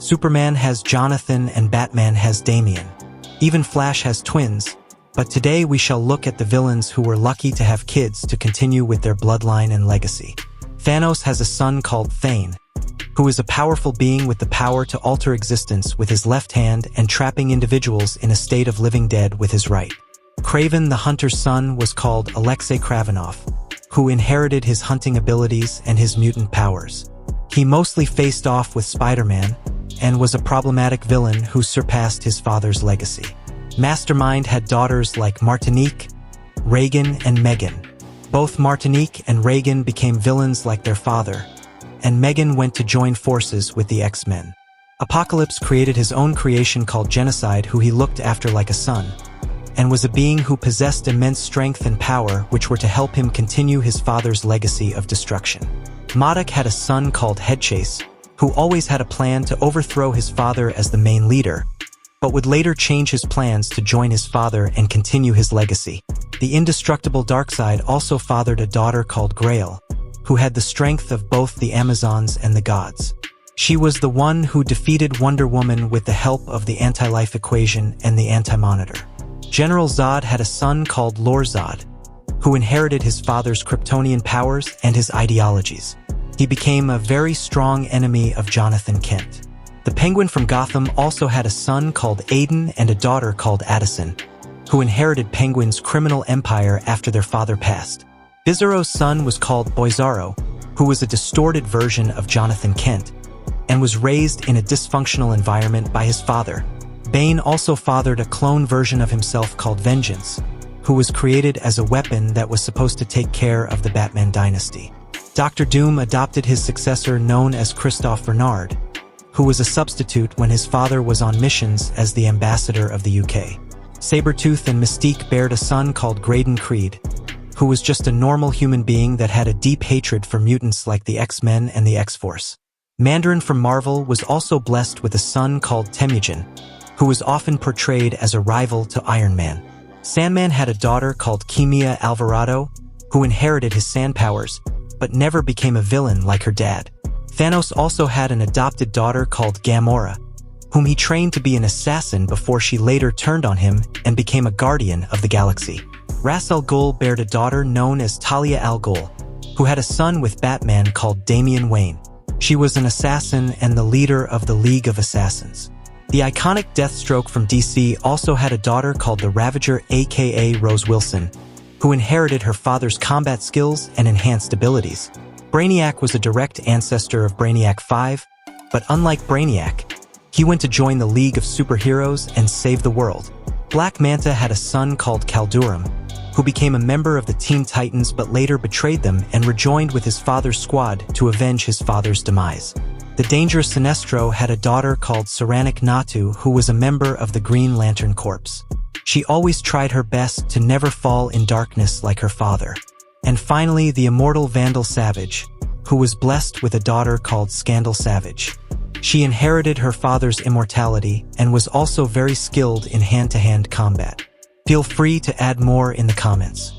Superman has Jonathan and Batman has Damian. Even Flash has twins, but today we shall look at the villains who were lucky to have kids to continue with their bloodline and legacy. Thanos has a son called Thane, who is a powerful being with the power to alter existence with his left hand and trapping individuals in a state of living dead with his right. Kraven the Hunter's son was called Alexei Kravenov, who inherited his hunting abilities and his mutant powers. He mostly faced off with Spider-Man and was a problematic villain who surpassed his father's legacy. Mastermind had daughters like Martinique, Reagan, and Megan. Both Martinique and Reagan became villains like their father, and Megan went to join forces with the X-Men. Apocalypse created his own creation called Genocide, who he looked after like a son, and was a being who possessed immense strength and power which were to help him continue his father's legacy of destruction. Modok had a son called Headchase, who always had a plan to overthrow his father as the main leader, but would later change his plans to join his father and continue his legacy. The indestructible Darkseid also fathered a daughter called Grail, who had the strength of both the Amazons and the gods. She was the one who defeated Wonder Woman with the help of the anti-life equation and the anti-monitor. General Zod had a son called Lord Zod, who inherited his father's Kryptonian powers and his ideologies. He became a very strong enemy of Jonathan Kent. The Penguin from Gotham also had a son called Aiden and a daughter called Addison, who inherited Penguin's criminal empire after their father passed. Bizarro's son was called Bizarro, who was a distorted version of Jonathan Kent, and was raised in a dysfunctional environment by his father. Bane also fathered a clone version of himself called Vengeance, who was created as a weapon that was supposed to take care of the Batman dynasty. Dr. Doom adopted his successor known as Christophe Bernard, who was a substitute when his father was on missions as the ambassador of the UK. Sabretooth and Mystique bared a son called Graydon Creed, who was just a normal human being that had a deep hatred for mutants like the X-Men and the X-Force. Mandarin from Marvel was also blessed with a son called Temujin, who was often portrayed as a rival to Iron Man. Sandman had a daughter called Kimia Alvarado, who inherited his sand powers, but never became a villain like her dad. Thanos also had an adopted daughter called Gamora, whom he trained to be an assassin before she later turned on him and became a guardian of the galaxy. Ra's al Ghul bared a daughter known as Talia al Ghul, who had a son with Batman called Damian Wayne. She was an assassin and the leader of the League of Assassins. The iconic Deathstroke from DC also had a daughter called the Ravager, aka Rose Wilson, who inherited her father's combat skills and enhanced abilities. Brainiac was a direct ancestor of Brainiac 5, but unlike Brainiac, he went to join the League of Superheroes and save the world. Black Manta had a son called Kaldur'ahm, who became a member of the Teen Titans but later betrayed them and rejoined with his father's squad to avenge his father's demise. The dangerous Sinestro had a daughter called Saranac Natu, who was a member of the Green Lantern Corps. She always tried her best to never fall in darkness like her father. And finally, the immortal Vandal Savage, who was blessed with a daughter called Scandal Savage. She inherited her father's immortality and was also very skilled in hand-to-hand combat. Feel free to add more in the comments.